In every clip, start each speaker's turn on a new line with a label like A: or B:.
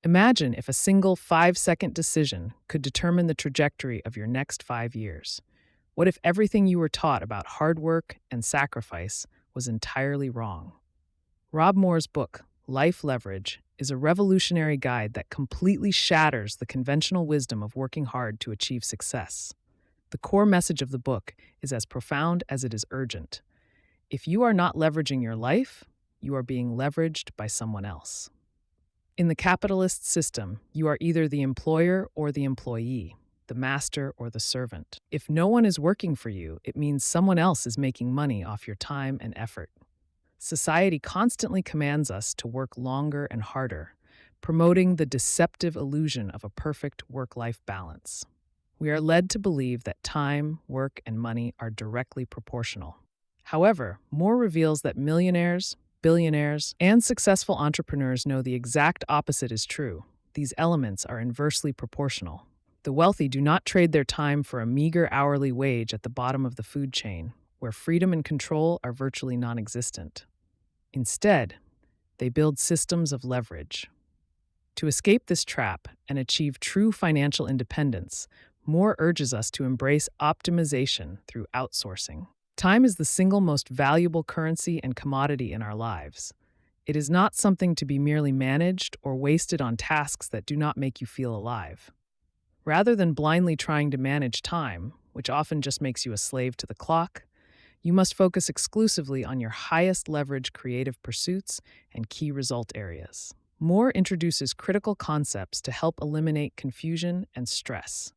A: Imagine if a single 5-second decision could determine the trajectory of your next 5 years. What if everything you were taught about hard work and sacrifice was entirely wrong? Rob Moore's book, Life Leverage, is a revolutionary guide that completely shatters the conventional wisdom of working hard to achieve success. The core message of the book is as profound as it is urgent. If you are not leveraging your life, you are being leveraged by someone else. In the capitalist system, you are either the employer or the employee, the master or the servant. If no one is working for you, it means someone else is making money off your time and effort. Society constantly commands us to work longer and harder, promoting the deceptive illusion of a perfect work-life balance. We are led to believe that time, work, and money are directly proportional. However, Moore reveals that millionaires, billionaires, and successful entrepreneurs know the exact opposite is true. These elements are inversely proportional. The wealthy do not trade their time for a meager hourly wage at the bottom of the food chain, where freedom and control are virtually non-existent. Instead, they build systems of leverage. To escape this trap and achieve true financial independence, Moore urges us to embrace optimization through outsourcing. Time is the single most valuable currency and commodity in our lives. It is not something to be merely managed or wasted on tasks that do not make you feel alive. Rather than blindly trying to manage time, which often just makes you a slave to the clock, you must focus exclusively on your highest leverage creative pursuits and key result areas. Moore introduces critical concepts to help eliminate confusion and stress.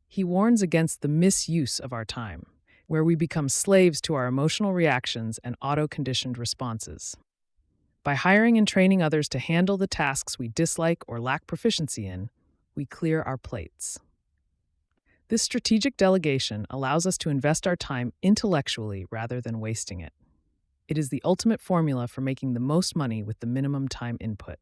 A: He warns against the misuse of our time, where we become slaves to our emotional reactions and auto-conditioned responses. By hiring and training others to handle the tasks we dislike or lack proficiency in, we clear our plates. This strategic delegation allows us to invest our time intellectually rather than wasting it. It is the ultimate formula for making the most money with the minimum time input.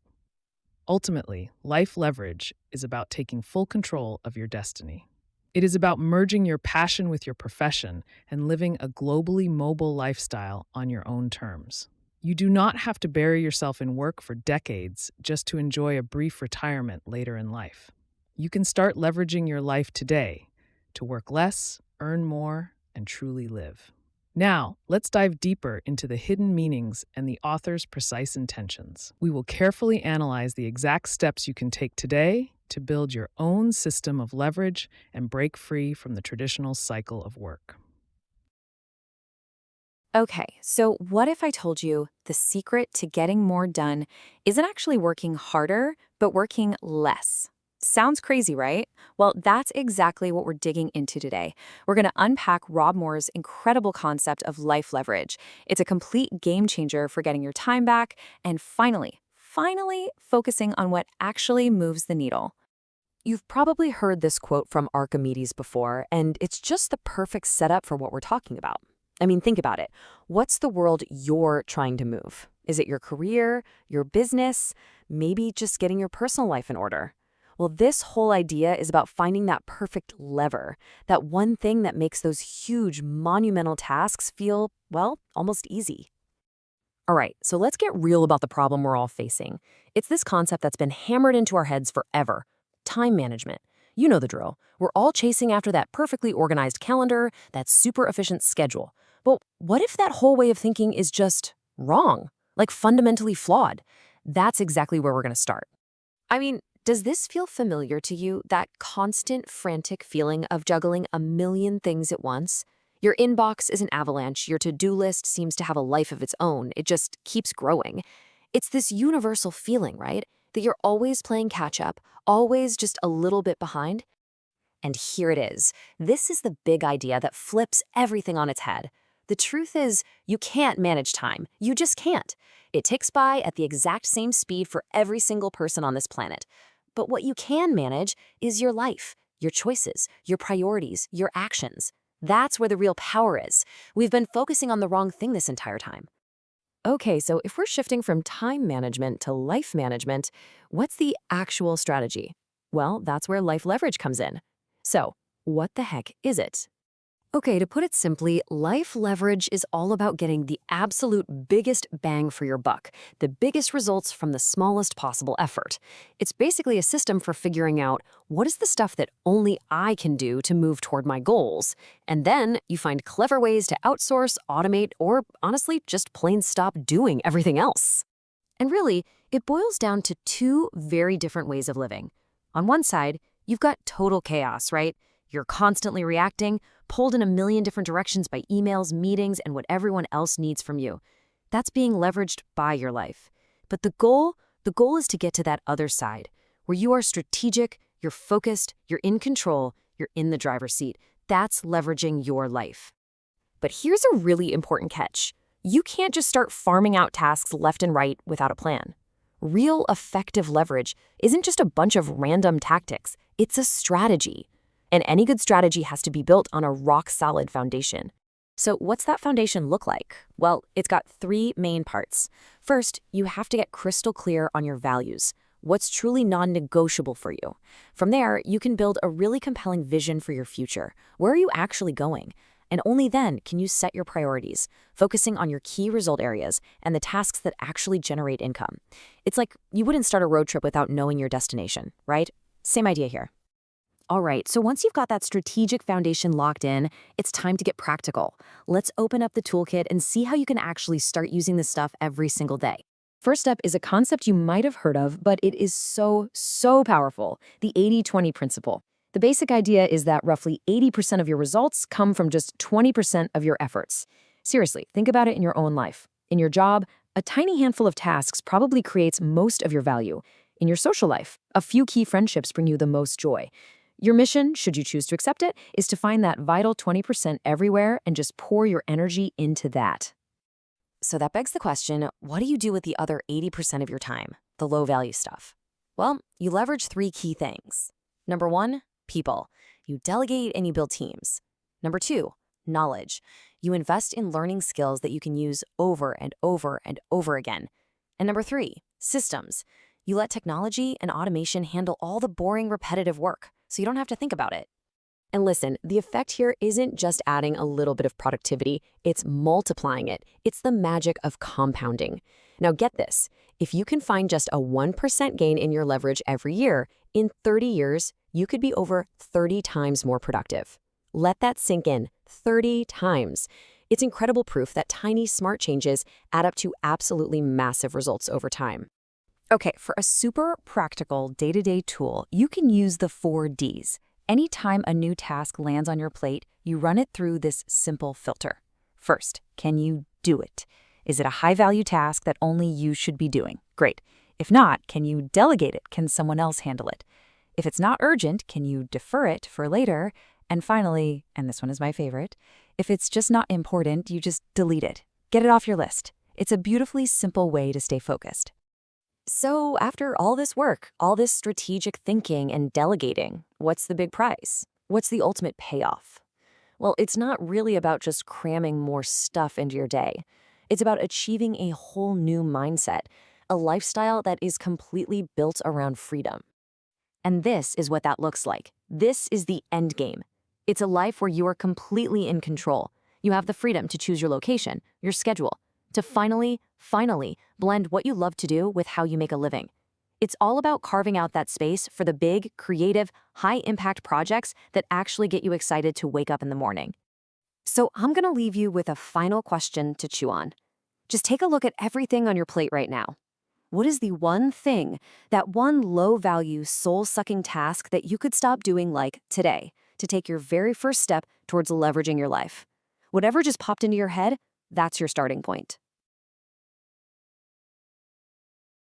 A: Ultimately, life leverage is about taking full control of your destiny. It is about merging your passion with your profession and living a globally mobile lifestyle on your own terms. You do not have to bury yourself in work for decades just to enjoy a brief retirement later in life. You can start leveraging your life today to work less, earn more, and truly live. Now, let's dive deeper into the hidden meanings and the author's precise intentions. We will carefully analyze the exact steps you can take today to build your own system of leverage and break free from the traditional cycle of work.
B: Okay, so what if I told you the secret to getting more done isn't actually working harder, but working less? Sounds crazy, right? Well, that's exactly what we're digging into today. We're going to unpack Rob Moore's incredible concept of life leverage. It's a complete game changer for getting your time back and finally focusing on what actually moves the needle.
C: You've probably heard this quote from Archimedes before, and it's just the perfect setup for what we're talking about. I mean, think about it. What's the world you're trying to move? Is it your career, your business, maybe just getting your personal life in order? Well, this whole idea is about finding that perfect lever, that one thing that makes those huge, monumental tasks feel, well, almost easy. All right, so let's get real about the problem we're all facing. It's this concept that's been hammered into our heads forever: time management. You know the drill. We're all chasing after that perfectly organized calendar, that super efficient schedule. But what if that whole way of thinking is just wrong, like fundamentally flawed? That's exactly where we're going to start. I mean, does this feel familiar to you, that constant, frantic feeling of juggling a million things at once? Your inbox is an avalanche, your to-do list seems to have a life of its own, it just keeps growing. It's this universal feeling, right? That you're always playing catch-up, always just a little bit behind. And here it is. This is the big idea that flips everything on its head. The truth is, you can't manage time. You just can't. It ticks by at the exact same speed for every single person on this planet. But what you can manage is your life, your choices, your priorities, your actions. That's where the real power is. We've been focusing on the wrong thing this entire time. Okay, so if we're shifting from time management to life management, what's the actual strategy? Well, that's where life leverage comes in. So, what the heck is it?
B: Okay, to put it simply, life leverage is all about getting the absolute biggest bang for your buck, the biggest results from the smallest possible effort. It's basically a system for figuring out what is the stuff that only I can do to move toward my goals. And then you find clever ways to outsource, automate, or honestly, just plain stop doing everything else. And really, it boils down to two very different ways of living. On one side, you've got total chaos, right? You're constantly reacting, pulled in a million different directions by emails, meetings, and what everyone else needs from you. That's being leveraged by your life. But the goal is to get to that other side, where you are strategic, you're focused, you're in control, you're in the driver's seat. That's leveraging your life. But here's a really important catch. You can't just start farming out tasks left and right without a plan. Real effective leverage isn't just a bunch of random tactics, it's a strategy. And any good strategy has to be built on a rock-solid foundation. So what's that foundation look like? Well, it's got three main parts. First, you have to get crystal clear on your values. What's truly non-negotiable for you? From there, you can build a really compelling vision for your future. Where are you actually going? And only then can you set your priorities, focusing on your key result areas and the tasks that actually generate income. It's like you wouldn't start a road trip without knowing your destination, right? Same idea here. All right, so once you've got that strategic foundation locked in, it's time to get practical. Let's open up the toolkit and see how you can actually start using this stuff every single day. First up is a concept you might have heard of, but it is so powerful, the 80-20 principle. The basic idea is that roughly 80% of your results come from just 20% of your efforts. Seriously, think about it in your own life. In your job, a tiny handful of tasks probably creates most of your value. In your social life, a few key friendships bring you the most joy. Your mission, should you choose to accept it, is to find that vital 20% everywhere and just pour your energy into that. So that begs the question, what do you do with the other 80% of your time, the low-value stuff? Well, you leverage three key things. Number one, people. You delegate and you build teams. Number two, knowledge. You invest in learning skills that you can use over and over and over again. And number three, systems. You let technology and automation handle all the boring, repetitive work, so you don't have to think about it. And listen, the effect here isn't just adding a little bit of productivity, it's multiplying it. It's the magic of compounding. Now get this, if you can find just a 1% gain in your leverage every year, in 30 years, you could be over 30 times more productive. Let that sink in, 30 times. It's incredible proof that tiny, smart changes add up to absolutely massive results over time. Okay, for a super practical day-to-day tool, you can use the 4 Ds. Anytime a new task lands on your plate, you run it through this simple filter. First, can you do it? Is it a high-value task that only you should be doing? Great. If not, can you delegate it? Can someone else handle it? If it's not urgent, can you defer it for later? And finally, and this one is my favorite, if it's just not important, you just delete it. Get it off your list. It's a beautifully simple way to stay focused. So after all this work, all this strategic thinking and delegating, what's the big prize? What's the ultimate payoff? Well, it's not really about just cramming more stuff into your day. It's about achieving a whole new mindset, a lifestyle that is completely built around freedom. And this is what that looks like. This is the end game. It's a life where you are completely in control. You have the freedom to choose your location, your schedule, to finally blend what you love to do with how you make a living. It's all about carving out that space for the big, creative, high-impact projects that actually get you excited to wake up in the morning. So I'm going to leave you with a final question to chew on. Just take a look at everything on your plate right now. What is the one thing, that one low-value, soul-sucking task that you could stop doing like today to take your very first step towards leveraging your life? Whatever just popped into your head, that's your starting point.